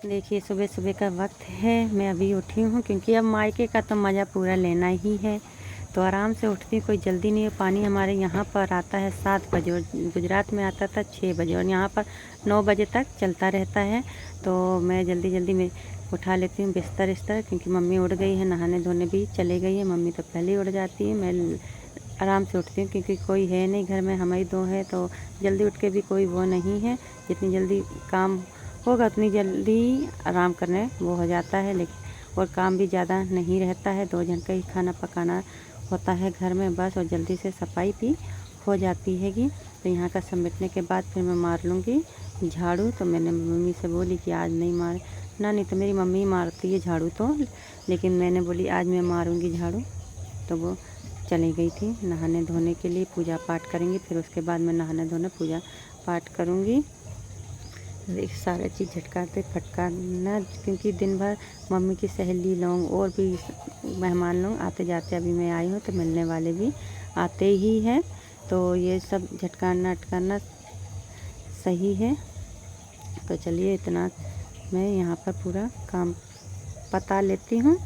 देखिए सुबह सुबह का वक्त है, मैं अभी उठी हूँ क्योंकि अब मायके का तो मज़ा पूरा लेना ही है। तो आराम से उठती हूँ, कोई जल्दी नहीं है। पानी हमारे यहाँ पर आता है 7 बजे और गुजरात में आता था 6 बजे और यहाँ पर 9 बजे तक चलता रहता है। तो मैं जल्दी जल्दी में उठा लेती हूँ बिस्तर क्योंकि मम्मी उठ गई है, नहाने धोने भी चले गई है। मम्मी तो पहले ही उठ जाती है, मैं आराम से उठती हूँ क्योंकि कोई है नहीं घर में, हम ही दो हैं। तो जल्दी उठ के भी कोई वो नहीं है, जितनी जल्दी काम होगा उतनी जल्दी आराम करने वो हो जाता है। लेकिन और काम भी ज़्यादा नहीं रहता है, 2 जन का ही खाना पकाना होता है घर में बस, और जल्दी से सफाई भी हो जाती हैगी। तो यहाँ का समेटने के बाद फिर मैं मार लूँगी झाड़ू। तो मैंने मम्मी से बोली कि आज नहीं मार ना, नहीं तो मेरी मम्मी मारती है झाड़ू तो, लेकिन मैंने बोली आज मैं मारूँगी झाड़ू। तो वो चली गई थी नहाने धोने के लिए, पूजा पाठ करेंगी, फिर उसके बाद मैं नहाने धोने पूजा पाठ करूँगी। सारा चीज़ झटकाते फटकारना, क्योंकि दिन भर मम्मी की सहेली लोग और भी मेहमान लोग आते जाते, अभी मैं आई हूँ तो मिलने वाले भी आते ही हैं। तो ये सब झटकारना अटकारना सही है। तो चलिए इतना मैं यहाँ पर पूरा काम पता लेती हूँ,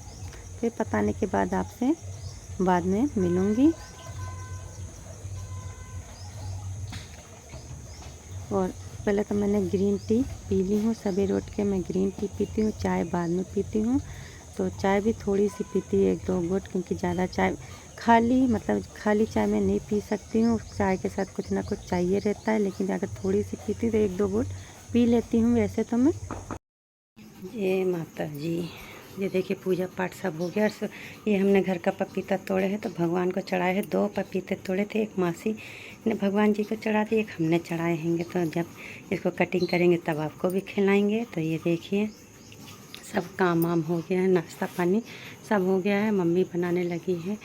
फिर पताने के बाद आपसे बाद में मिलूँगी। और पहले तो मैंने ग्रीन टी पी ली हूँ, सवेरे उठ के मैं ग्रीन टी पीती हूँ, चाय बाद में पीती हूँ। तो चाय भी थोड़ी सी पीती है, 1-2 घुट, क्योंकि ज़्यादा चाय खाली चाय मैं नहीं पी सकती हूँ, चाय के साथ कुछ ना कुछ चाहिए रहता है। लेकिन अगर थोड़ी सी पीती तो 1-2 घुट पी लेती हूँ वैसे तो मैं। ये माता जी, ये देखिए पूजा पाठ सब हो गया। ये हमने घर का पपीता तोड़े हैं तो भगवान को चढ़ाए हैं। 2 पपीते तोड़े थे, एक मासी ने भगवान जी को चढ़ा दिए, एक हमने चढ़ाए हैंगे। तो जब इसको कटिंग करेंगे तब आपको भी खिलाएंगे। तो ये देखिए सब काम वाम हो गया है, नाश्ता पानी सब हो गया है। मम्मी बनाने लगी है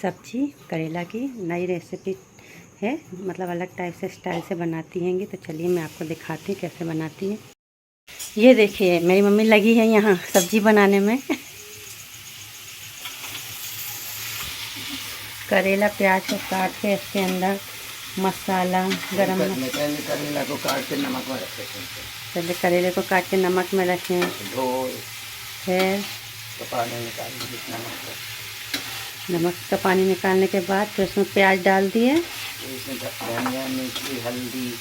सब्जी करेला की, नई रेसिपी है, मतलब अलग टाइप से स्टाइल से बनाती हैंगी। तो चलिए मैं आपको दिखाती हूँ कैसे बनाती है। ये देखिए मेरी मम्मी लगी है यहाँ सब्जी बनाने में। करेला प्याज को काट के इसके अंदर मसाला गरम करेला को काट के नमक में रखे, पहले करेले को काट के नमक में रखें, फिर नमक का पानी निकालने के बाद फिर उसमें प्याज डाल दिए, धनिया मिर्ची हल्दी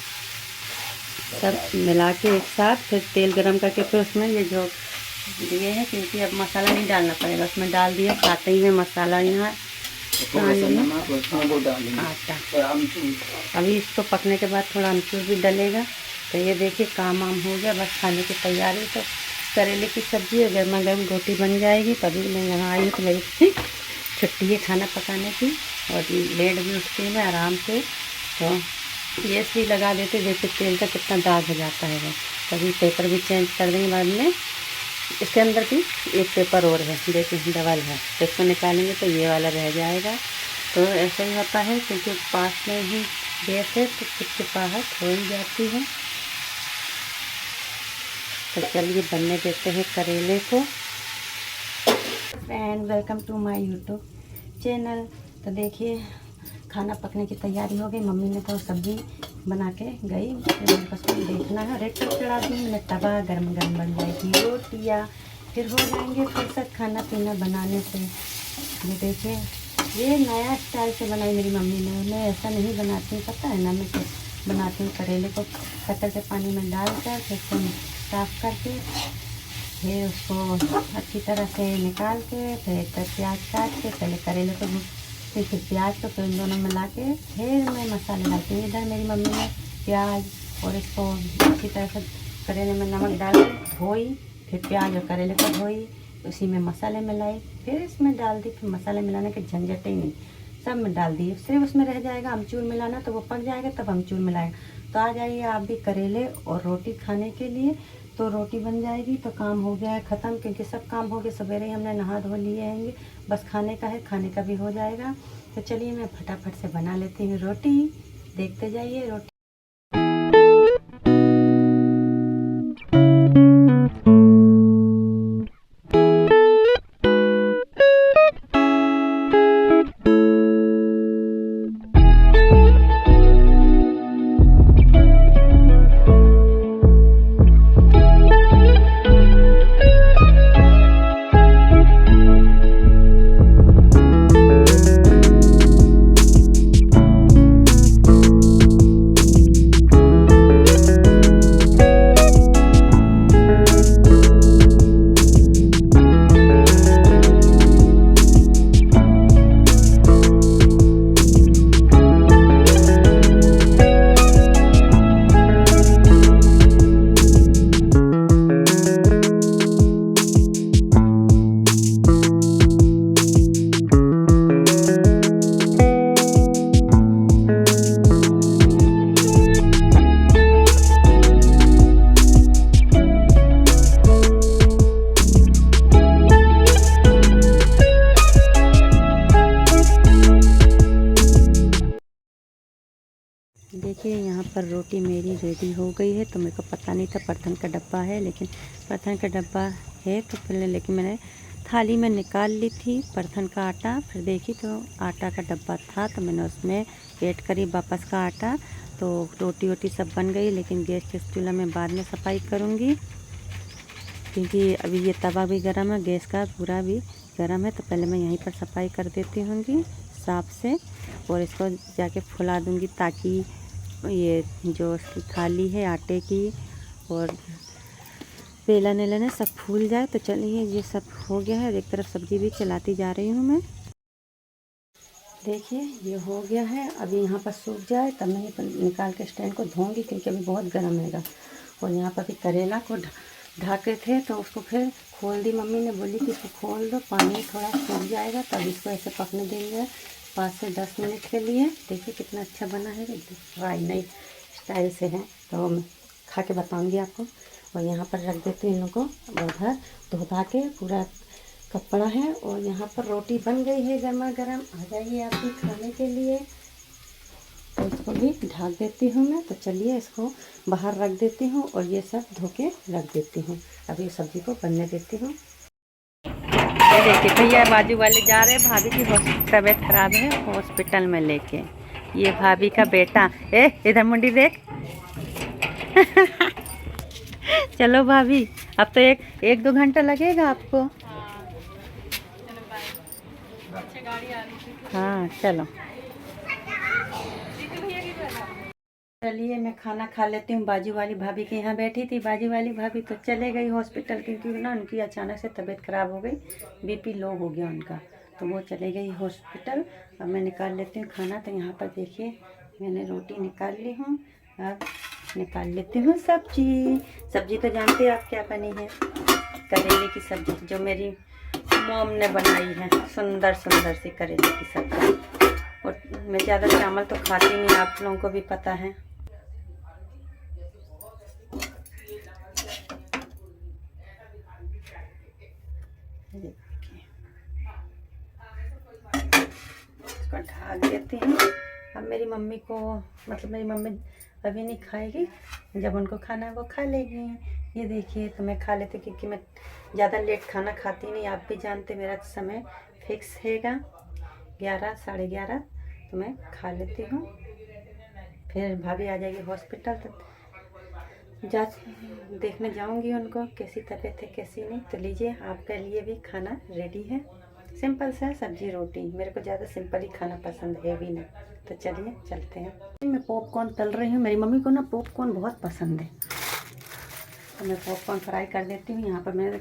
सब मिला के एक साथ फिर तेल गरम करके फिर उसमें ये जो दिए हैं, क्योंकि अब मसाला नहीं डालना पड़ेगा, उसमें डाल दिया खाते ही में मसाला। यहाँ आटा, अभी इसको पकने के बाद थोड़ा अमचूर भी डलेगा। तो ये देखिए काम वाम हो गया, बस खाने की तैयारी। तो करेले की सब्ज़ी और गर्मा गर्म रोटी बन जाएगी। तभी मैं यहाँ आई हूँ तो मेरी छुट्टी है खाना पकाने की, और लेट भी उठती हूँ मैं आराम से। तो ये भी लगा देते, देखिए तेल का कितना दाग हो जाता है वो। तभी पेपर भी चेंज कर देंगे बाद में। इसके अंदर भी एक पेपर और है, देखिए डबल है, तो इसको निकालेंगे तो ये वाला रह जाएगा। तो ऐसा ही होता है क्योंकि पास में ही गैस है तो चिपचिपाहट हो ही जाती है। तो चलिए बनने देते हैं करेले को। Friend welcome to my YouTube channel. तो देखिए खाना पकने की तैयारी हो गई, मम्मी ने तो सब्जी बना के गई, बस देखना है। रेड पर चढ़ा दी मैंने तवा, गर्म गर्म बन जाएगी रोटियाँ, फिर हो जाएंगे फुर्सत खाना पीना बनाने से। ये देखिए ये नया स्टाइल से बनाई मेरी मम्मी ने, मैं ऐसा नहीं बनाती हूँ, पता है ना। मैं तो बनाती हूँ करेले को कटर के पानी में डालकर फिर उसको साफ करके, फिर उसको अच्छी तरह से निकाल के, फिर प्याज काट के, पहले करेले को फिर प्याज को फिर इन दोनों मिला के फिर मैं मसाले डालती हूँ। इधर मेरी मम्मी ने प्याज और इसको अच्छी तरह से करेले में नमक डाल के धोई, फिर प्याज और करेले को धोई, उसी में मसाले मिलाए, फिर इसमें डाल दी। फिर मसाले मिलाने के झंझट ही नहीं, सब में डाल दिए। सिर्फ उसमें रह जाएगा अमचूर मिलाना, तो वो पक जाएगा तब अमचूर मिलाएगा। तो आ जाइए आप भी करेले और रोटी खाने के लिए। तो रोटी बन जाएगी तो काम हो गया है ख़त्म, क्योंकि सब काम हो गया। सवेरे ही हमने नहा धो लिए हैं, बस खाने का है, खाने का भी हो जाएगा। तो चलिए मैं फटाफट से बना लेती हूँ रोटी, देखते जाइए रोटी। देखिए यहाँ पर रोटी मेरी रेडी हो गई है। तो मेरे को पता नहीं था परथन का डब्बा है, लेकिन परथन का डब्बा है तो पहले, लेकिन मैंने थाली में निकाल ली थी परथन का आटा। फिर देखी तो आटा का डब्बा था, तो मैंने उसमें ऐड करी वापस का आटा। तो रोटी वोटी सब बन गई, लेकिन गैस के चूल्हा में बाद में सफाई करूँगी, क्योंकि अभी ये तवा भी गर्म है, गैस का पूरा भी गर्म है। तो पहले मैं यहीं पर सफाई कर देती होंगी साफ से, और इसको जाके फुला दूंगी, ताकि ये जो इसकी थाली है आटे की और बेलन वेलन सब फूल जाए। तो चलिए ये सब हो गया है। एक तरफ सब्जी भी चलाती जा रही हूँ मैं। देखिए ये हो गया है। अभी यहाँ पर सूख जाए तब मैं निकाल के स्टैंड को धोऊंगी, क्योंकि अभी बहुत गर्म रहेगा। और यहाँ पर भी करेला को ढाके थे, तो उसको फिर खोल दी। मम्मी ने बोली कि इसको खोल दो, पानी थोड़ा सूख जाएगा, तब इसको ऐसे पकने देंगे 5 से 10 मिनट के लिए। देखिए कितना अच्छा बना है, फ्राई नई स्टाइल से है, तो मैं खा के बताऊँगी आपको। और यहाँ पर रख देती हूँ इनको उधर, धो के पूरा कपड़ा है। और यहाँ पर रोटी बन गई है गर्मा गर्म, आ जाइए आप भी खाने के लिए। तो इसको भी ढक देती हूँ मैं। तो चलिए इसको बाहर रख देती हूँ और ये सब धो के रख देती हूँ। अभी सब्जी को बनने देती हूँ। ये देखिए भैया बाजू वाले जा रहे हैं, भाभी की तबीयत खराब है, हॉस्पिटल में लेके। ये भाभी का बेटा, इधर मुंडी देख। चलो भाभी, अब तो एक 2 घंटा लगेगा आपको। हाँ चलो, चलिए मैं खाना खा लेती हूँ। बाजू वाली भाभी के यहाँ बैठी थी। बाजू वाली भाभी तो चले गई हॉस्पिटल, क्योंकि ना उनकी अचानक से तबीयत ख़राब हो गई, बीपी लो हो गया उनका, तो वो चले गई हॉस्पिटल। अब मैं निकाल लेती हूँ खाना। तो यहाँ पर देखिए मैंने रोटी निकाल ली हूँ। अब निकाल लेती हूँ सब्जी तो जानते हैं आप क्या बनी है, करेले की सब्जी, जो मेरी मॉम ने बनाई है। सुंदर सुंदर सी करेले की सब्जी। और मैं ज़्यादा चावल तो खाती नहीं, आप लोगों को भी पता है। इसको ढक देती हूँ। अब मेरी मम्मी को, मतलब मेरी मम्मी अभी नहीं खाएगी, जब उनको खाना है वो खा लेगी। ये देखिए, तो मैं खा लेती, क्योंकि मैं ज़्यादा लेट खाना खाती नहीं। आप भी जानते मेरा समय फिक्स हैगा 11 साढ़े 11, तो मैं खा लेती हूँ। फिर भाभी आ जाएगी हॉस्पिटल, तो देखने जाऊंगी उनको कैसी तबीयत है कैसी नहीं। तो लीजिए आपके लिए भी खाना रेडी है। सिंपल सा सब्जी रोटी, मेरे को ज़्यादा सिंपल ही खाना पसंद है भी ना। तो चलिए चलते हैं। मैं पॉपकॉर्न तल रही हूँ। मेरी मम्मी को ना पॉपकॉर्न बहुत पसंद है, तो मैं पॉपकॉर्न फ्राई कर देती हूँ। यहाँ पर मैं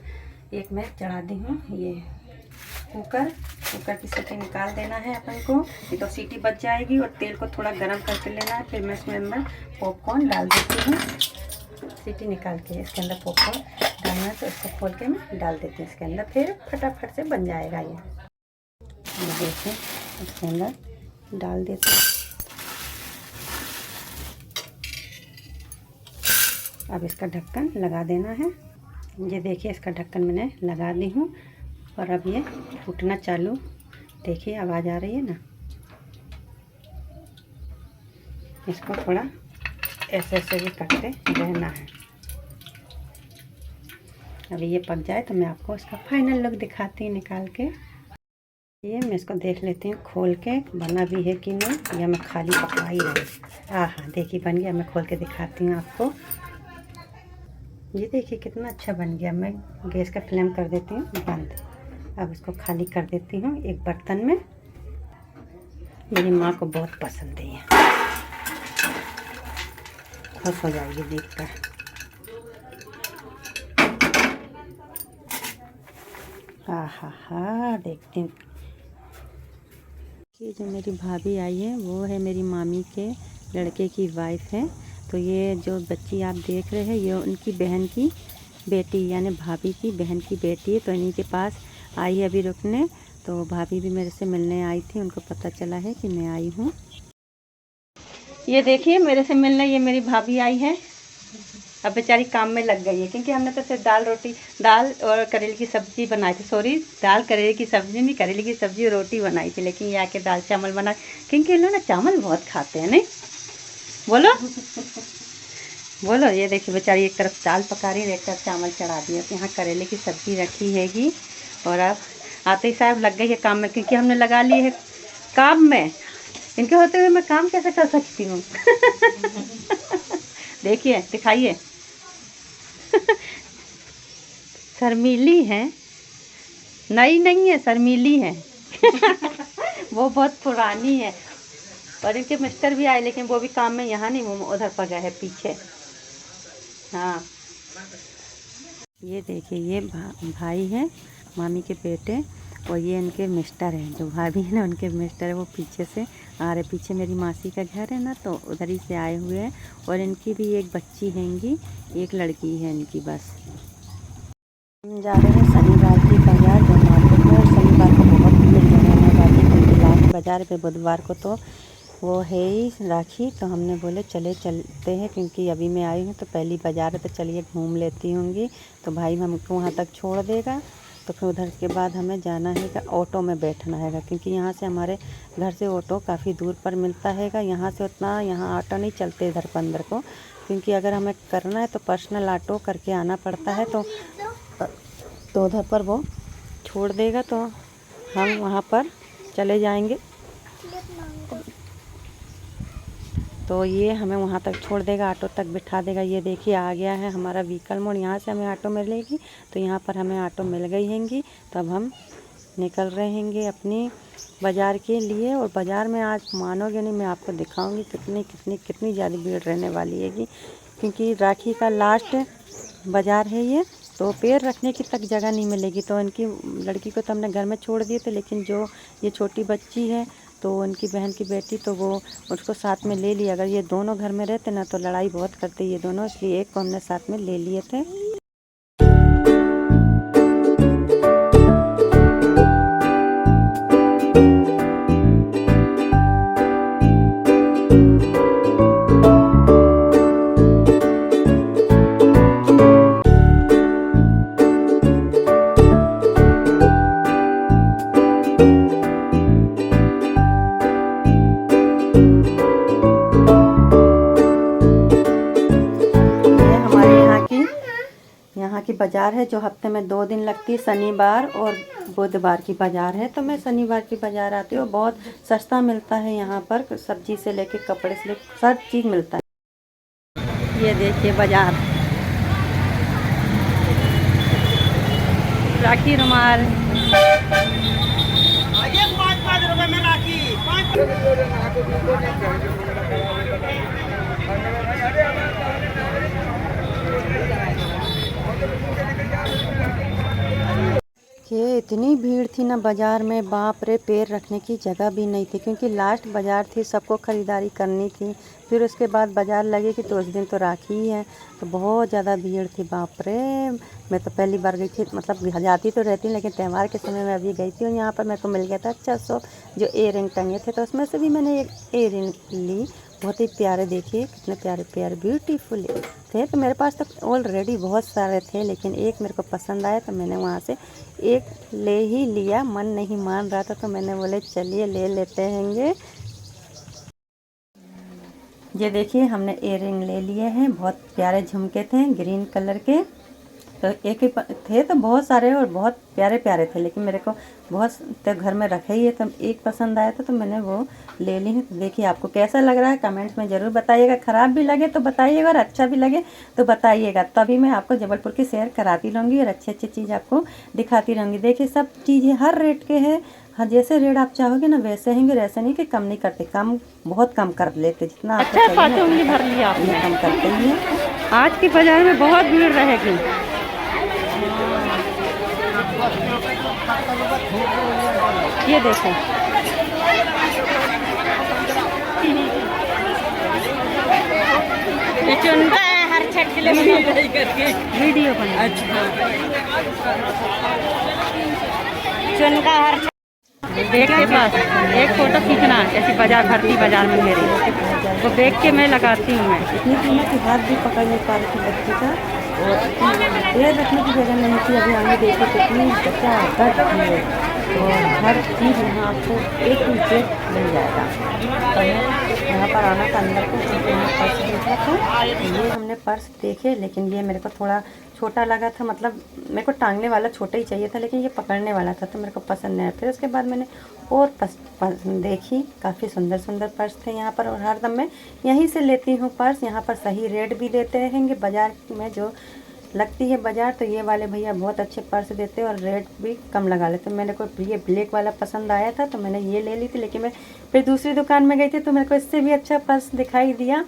एक मैं चढ़ा दी हूँ ये कुकर की सीटी निकाल देना है अपन को। ये तो सीटी बच जाएगी, और तेल को थोड़ा गर्म करके लेना है। फिर मैं इसमें अंदर पॉपकॉर्न डाल देती हूँ। सीटी निकाल के इसके अंदर पॉपकॉर्न डालना है, तो इसको खोल के मैं डाल देती हूँ इसके अंदर। फिर फटाफट से बन जाएगा ये देखिए, इसके अंदर डाल देते हैं। अब इसका ढक्कन लगा देना है। ये देखिए इसका ढक्कन मैंने लगा दी हूँ, और अब ये फूटना चालू, देखिए आवाज़ आ रही है ना। इसको थोड़ा ऐसे भी करते रहना है। अभी ये पक जाए तो मैं आपको इसका फाइनल लुक दिखाती हूँ निकाल के। ये मैं इसको देख लेती हूँ खोल के, बना भी है कि नहीं, या मैं खाली पका ही रही। हाँ देखिए बन गया। मैं खोल के दिखाती हूँ आपको। ये देखिए कितना अच्छा बन गया। मैं गैस का फ्लेम कर देती हूँ बंद। अब इसको खाली कर देती हूँ एक बर्तन में। मेरी माँ को बहुत पसंद है ये, खुश हो जाएगी देखकर। हा देखती हूँ। ये जो मेरी भाभी आई है वो है मेरी मामी के लड़के की वाइफ है। तो ये जो बच्ची आप देख रहे हैं ये उनकी बहन की बेटी, यानी भाभी की बहन की बेटी है। तो इन्हीं के पास आई है अभी रुकने। तो भाभी भी मेरे से मिलने आई थी, उनको पता चला है कि मैं आई हूँ। ये देखिए मेरे से मिलने ये मेरी भाभी आई है। अब बेचारी काम में लग गई है, क्योंकि हमने तो सिर्फ दाल और करेले की सब्ज़ी बनाई थी। सॉरी, दाल करेले की सब्ज़ी नहीं, करेले की सब्ज़ी और रोटी बनाई थी। लेकिन ये आके दाल चावल बनाए, क्योंकि ये लोग ना चावल बहुत खाते हैं नहीं। बोलो बोलो। ये देखिए बेचारी एक तरफ दाल पका रही है, एक तरफ चावल चढ़ा दिया। तो यहाँ करेले की सब्जी रखी हैगी और अब आते ही साहब लग गई है काम में, क्योंकि हमने लगा लिए है काम में। इनके होते हुए मैं काम कैसे कर सकती हूँ? देखिए दिखाइए। शर्मीली है, नई नहीं है, शर्मीली है। वो बहुत पुरानी है। और इनके मिस्टर भी आए, लेकिन वो भी काम में यहाँ नहीं, वो उधर पर गए है पीछे। हाँ ये देखिए, ये भाई हैं मामी के बेटे, और ये इनके मिस्टर हैं। जो भाभी है ना उनके मिस्टर है, वो पीछे से आ रहे। पीछे मेरी मासी का घर है ना, तो उधर ही से आए हुए हैं। और इनकी भी एक बच्ची हैंगी, एक लड़की है इनकी बस। हम जा रहे हैं शनिवार की बाजार जो मार्केट में। शनिवार को बहुत भीड़ रहने वाली, क्योंकि लास्ट बाजार पे बुधवार को तो वो है ही राखी। तो हमने बोले चलते हैं, क्योंकि अभी मैं आई हूँ तो पहली बाज़ार है, तो चलिए घूम लेती होंगी। तो भाई हमको वहाँ तक छोड़ देगा, तो फिर उधर के बाद हमें जाना है, ऑटो में बैठना है, क्योंकि यहाँ से हमारे घर से ऑटो काफ़ी दूर पर मिलता है। यहाँ से उतना यहाँ ऑटो नहीं चलते इधर पर अंदर को, क्योंकि अगर हमें करना है तो पर्सनल ऑटो करके आना पड़ता है। तो उधर पर वो छोड़ देगा, तो हम वहाँ पर चले जाएंगे। तो ये हमें वहाँ तक छोड़ देगा, ऑटो तक बिठा देगा। ये देखिए आ गया है हमारा व्हीकल मोड़। यहाँ से हमें ऑटो मिलेगी, तो यहाँ पर हमें ऑटो मिल गई हैंगी। तो अब हम निकल रहे हैंगे अपनी बाज़ार के लिए। और बाज़ार में आज मानोगे नहीं, मैं आपको दिखाऊंगी कितनी ज़्यादा भीड़ रहने वाली हैगी, क्योंकि राखी का लास्ट बाज़ार है ये। तो पैर रखने की तक जगह नहीं मिलेगी। तो इनकी लड़की को तो हमने घर में छोड़ दिए थे, लेकिन जो ये छोटी बच्ची है, तो उनकी बहन की बेटी, तो वो उसको साथ में ले लिया। अगर ये दोनों घर में रहते ना तो लड़ाई बहुत करते ये दोनों, इसलिए एक को हमने साथ में ले लिए थे। यहाँ की बाज़ार है जो हफ्ते में 2 दिन लगती है, शनिवार और बुधवार की बाज़ार है। तो मैं शनिवार की बाज़ार आती हूँ। बहुत सस्ता मिलता है यहाँ पर, सब्जी से लेके कपड़े से लेके सब चीज़ मिलता है। ये देखिए बाज़ार, राखी रुमाल, ये इतनी भीड़ थी ना बाज़ार में, बाप रे, पैर रखने की जगह भी नहीं थी, क्योंकि लास्ट बाज़ार थी, सबको ख़रीदारी करनी थी। फिर उसके बाद बाज़ार लगेगी, तो उस दिन तो राखी ही है, तो बहुत ज़्यादा भीड़ थी, बाप रे। मैं तो पहली बार गई थी, मतलब जाती तो रहती, लेकिन त्यौहार के समय में अभी गई थी। और यहाँ पर मेरे को मिल गया था अच्छा सो जो इयररिंग टंगे थे, तो उसमें से भी मैंने एक इयररिंग ली। बहुत ही प्यारे, देखिए कितने प्यारे प्यारे ब्यूटीफुल थे। तो मेरे पास तो ऑलरेडी बहुत सारे थे, लेकिन एक मेरे को पसंद आया, तो मैंने वहाँ से एक ले ही लिया। मन नहीं मान रहा था, तो मैंने बोले चलिए ले लेते हैंगे। ये देखिए हमने इयररिंग ले लिए हैं, बहुत प्यारे झुमके थे ग्रीन कलर के। तो एक ही थे, तो बहुत सारे और बहुत प्यारे प्यारे थे, लेकिन मेरे को बहुत तो घर में रखे ही है, तो एक पसंद आया था, तो मैंने वो ले ली है। तो देखिए आपको कैसा लग रहा है कमेंट्स में ज़रूर बताइएगा। ख़राब भी लगे तो बताइएगा, और अच्छा भी लगे तो बताइएगा, तभी मैं आपको जबलपुर की सैर कराती रहूँगी और अच्छी अच्छी चीज़ आपको दिखाती रहूँगी। देखिए सब चीज़ें हर रेट के हैं, हाँ जैसे रेट आप चाहोगे ना वैसे होंगे, ऐसा नहीं कि कम नहीं करते, कम बहुत कम कर लेते, जितना आपको चाहिए भर लिया आपने, कम करते ही हैं। आज की बाज़ार में बहुत भीड़ रहेगी। ये देखो ये चुनता है हर छठ के लिए वीडियो बना। अच्छा चुनता हर बैग के पास एक फ़ोटो खींचना, ऐसी बाज़ार भरती बाज़ार में मेरी, वो बैग के मैं लगाती हूँ। मैं इतनी कीमत की हाथ भी पकड़ नहीं पा रही थी बच्चे का, और पैर रखने की जगह नहीं थी। अभी आगे देखो कितनी बच्चा दर्द है, और हर चीज़ यहाँ आपको एक ही मिल जाएगा। तो मैं यहाँ पर पर आना था अंदर को, क्योंकि हमने पर्स देखा था। ये हमने पर्स देखे, लेकिन ये मेरे को थोड़ा छोटा लगा था, मतलब मेरे को टांगने वाला छोटा ही चाहिए था, लेकिन ये पकड़ने वाला था तो मेरे को पसंद नहीं आया। फिर उसके बाद मैंने और देखी, काफ़ी सुंदर सुंदर पर्स थे यहाँ पर। और हरदम मैं यहीं से लेती हूँ पर्स, यहाँ पर सही रेट भी देते रहेंगे। बाज़ार में जो लगती है बाज़ार, तो ये वाले भैया बहुत अच्छे पर्स देते हैं और रेट भी कम लगा लेते। मैंने को ये ब्लैक वाला पसंद आया था तो मैंने ये ले ली थी, लेकिन मैं फिर दूसरी दुकान में गई थी तो मेरे को इससे भी अच्छा पर्स दिखाई दिया।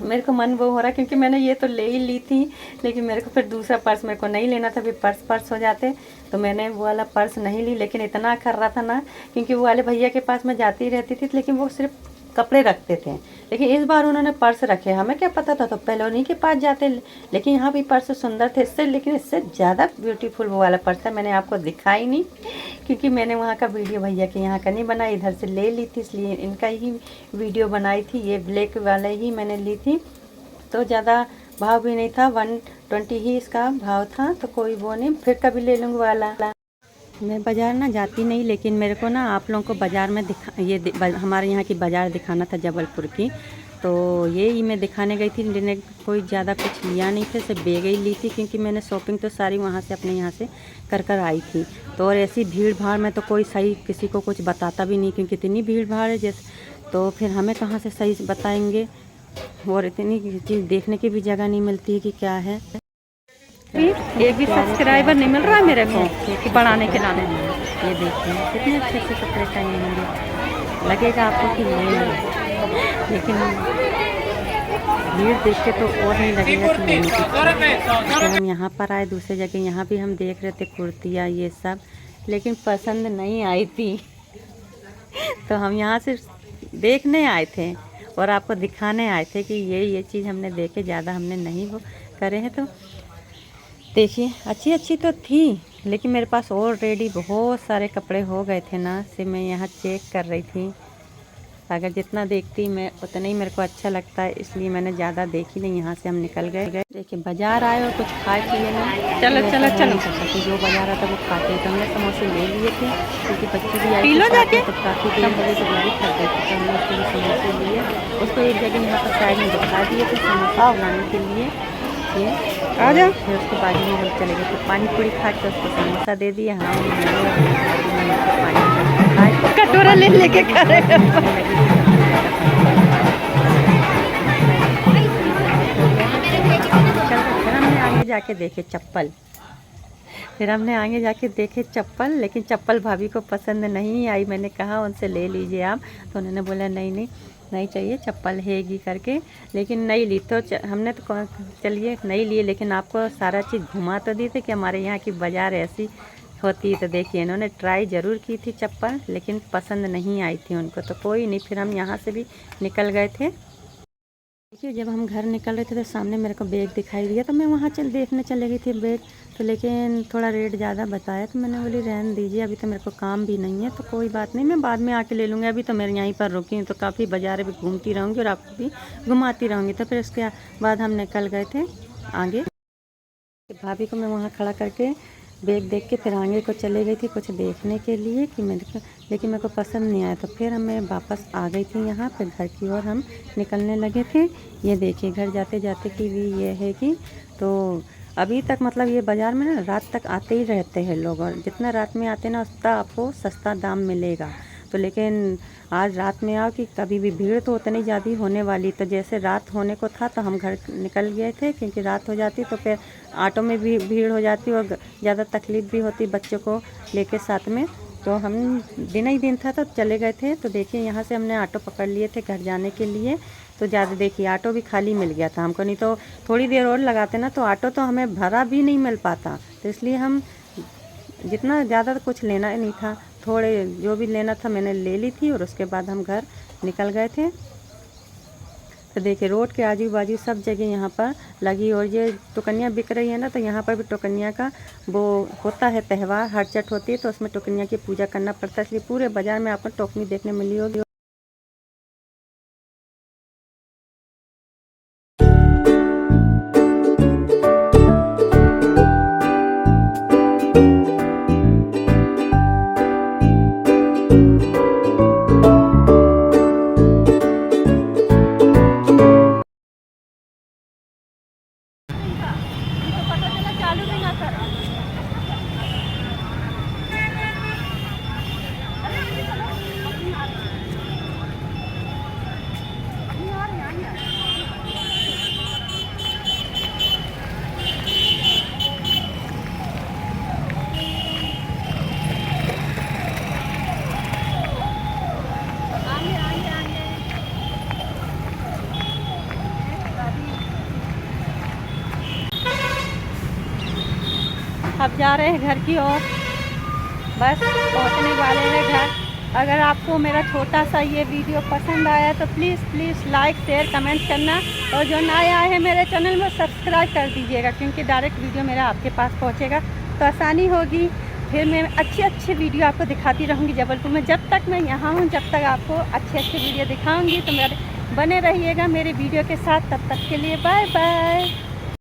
मेरे को मन वो हो रहा, क्योंकि मैंने ये तो ले ही ली थी, लेकिन मेरे को फिर दूसरा पर्स मेरे को नहीं लेना था, फिर पर्स हो जाते तो मैंने वो वाला पर्स नहीं ली। लेकिन इतना कर रहा था ना, क्योंकि वो वाले भैया के पास मैं जाती रहती थी, लेकिन वो सिर्फ कपड़े रखते थे, लेकिन इस बार उन्होंने पर्स रखे। हमें क्या पता था, तो पहले उन्हीं के पास जाते। लेकिन यहाँ भी पर्स सुंदर थे इससे, लेकिन इससे ज़्यादा ब्यूटीफुल वो वाला पर्स था। मैंने आपको दिखाई नहीं, क्योंकि मैंने वहाँ का वीडियो भैया के यहाँ का नहीं बनाई, इधर से ले ली थी, इसलिए इनका ही वीडियो बनाई थी। ये ब्लैक वाले ही मैंने ली थी, तो ज़्यादा भाव भी नहीं था, 120 ही इसका भाव था, तो कोई वो नहीं, फिर कभी ले लूँगी वाला। मैं बाज़ार ना जाती नहीं, लेकिन मेरे को ना आप लोगों को बाज़ार में हमारे यहाँ की बाज़ार दिखाना था, जबलपुर की। तो ये ही मैं दिखाने गई थी। मैंने कोई ज़्यादा कुछ लिया नहीं था, सिर्फ बैग ही ली थी, क्योंकि मैंने शॉपिंग तो सारी वहाँ से अपने यहाँ से कर आई थी। तो और ऐसी भीड़ भाड़ में तो कोई सही किसी को कुछ बताता भी नहीं, क्योंकि इतनी भीड़ भाड़ है जैसे, तो फिर हमें कहाँ से सही बताएंगे। और इतनी चीज़ देखने की भी जगह नहीं मिलती है कि क्या है। एक भी सब्सक्राइबर नहीं मिल रहा है मेरे को कि बढ़ाने के नाम। ये देखिए कितने अच्छे अच्छे कपड़े टंगे होंगे, लगेगा आपको कि नहीं, लेकिन भीड़ देख के तो और नहीं लगेगा कि नहीं। तो हम यहाँ पर आए दूसरी जगह, यहाँ भी हम देख रहे थे कुर्तियाँ ये सब, लेकिन पसंद नहीं आई थी। तो हम यहाँ से देखने आए थे और आपको दिखाने आए थे कि ये चीज़ हमने देखे, ज़्यादा हमने नहीं वो करे हैं। तो देखिए अच्छी अच्छी तो थी, लेकिन मेरे पास ऑलरेडी बहुत सारे कपड़े हो गए थे ना, से मैं यहाँ चेक कर रही थी। अगर जितना देखती मैं उतना ही मेरे को अच्छा लगता है, इसलिए मैंने ज़्यादा देखी नहीं। यहाँ से हम निकल गए। देखिए बाज़ार आए और कुछ खाए पिए ना, चलो चलो चलो, तो जो बाज़ार आता वो खाते, तो हमने समोसे ले लिए थे, क्योंकि बच्चे भी आए थे तो काफ़ी देर बजे तो वो भी खाते थे, तो हमने उसके लिए समोसे लिए। उसको एक जगह यहाँ पर साइड में दिखा दिए थे समोसा बनाने के लिए, ये आ जाओ। फिर उसके बाद में हम चले गए, तो पानी पूरी खा के उसको समोसा दे दिया। हाँ कटोरा ले लेके खा रहे। फिर हमने आगे जाके देखे चप्पल, लेकिन चप्पल भाभी को पसंद नहीं आई। मैंने कहा उनसे ले लीजिए आप, तो उन्होंने बोला नहीं चाहिए, चप्पल हैगी करके, लेकिन नहीं ली। तो हमने तो चलिए नहीं लिए, लेकिन आपको सारा चीज़ घुमा तो दी थी कि हमारे यहाँ की बाज़ार ऐसी होती है। तो देखिए इन्होंने ट्राई ज़रूर की थी चप्पल, लेकिन पसंद नहीं आई थी उनको, तो कोई नहीं, फिर हम यहाँ से भी निकल गए थे। देखिए जब हम घर निकल रहे थे तो सामने मेरे को बैग दिखाई दिया, तो मैं वहाँ देखने चले गई थी बैग, तो लेकिन थोड़ा रेट ज़्यादा बताया, तो मैंने बोली रहने दीजिए, अभी तो मेरे को काम भी नहीं है, तो कोई बात नहीं, मैं बाद में आके ले लूँगी। अभी तो मैं यहीं पर रुकी हूँ, तो काफ़ी बाज़ारें भी घूमती रहूँगी और आपको भी घुमाती रहूँगी। तो फिर उसके बाद हम निकल गए थे आगे। भाभी को मैं वहाँ खड़ा करके बैग देख के फिर आगे को चले गई थी कुछ देखने के लिए कि लेकिन मेरे को पसंद नहीं आया, तो फिर मैं वापस आ गई थी यहाँ पे घर की ओर हम निकलने लगे थे। ये देखिए घर जाते जाते की भी ये है कि, तो अभी तक मतलब ये बाज़ार में ना रात तक आते ही रहते हैं लोग, और जितना रात में आते ना उतना आपको सस्ता दाम मिलेगा। तो लेकिन आज रात में आओ कि कभी भी भीड़ तो उतनी ज़्यादा होने वाली, तो जैसे रात होने को था तो हम घर निकल गए थे, क्योंकि रात हो जाती तो फिर ऑटो में भी भीड़ हो जाती और ज़्यादा तकलीफ़ भी होती बच्चों को लेके साथ में। तो हम दिन ही दिन था तो चले गए थे। तो देखिए यहाँ से हमने ऑटो पकड़ लिए थे घर जाने के लिए, तो ज़्यादा देखिए ऑटो भी खाली मिल गया था हमको, नहीं तो थोड़ी देर और लगाते ना तो ऑटो तो हमें भरा भी नहीं मिल पाता। तो इसलिए हम जितना ज़्यादा कुछ लेना नहीं था, थोड़े जो भी लेना था मैंने ले ली थी, और उसके बाद हम घर निकल गए थे। तो देखिए रोड के आजू बाजू सब जगह यहाँ पर लगी, और ये टुकनियाँ बिक रही है ना, तो यहाँ पर भी टुकनियाँ का वो होता है त्यौहार, हर चट होती है, तो उसमें टुकनियाँ की पूजा करना पड़ता है, इसलिए पूरे बाज़ार में आपको टोकनी देखने मिली होगी। अब जा रहे हैं घर की ओर, बस पहुंचने वाले हैं घर। अगर आपको मेरा छोटा सा ये वीडियो पसंद आया तो प्लीज़ लाइक शेयर कमेंट करना, और जो नए आए हैं मेरे चैनल में सब्सक्राइब कर दीजिएगा, क्योंकि डायरेक्ट वीडियो मेरा आपके पास पहुंचेगा तो आसानी होगी। फिर मैं अच्छे वीडियो आपको दिखाती रहूँगी जबलपुर में। जब तक मैं यहाँ हूँ, जब तक आपको अच्छे वीडियो दिखाऊँगी, तो मेरे बने रहिएगा मेरे वीडियो के साथ। तब तक के लिए बाय बाय।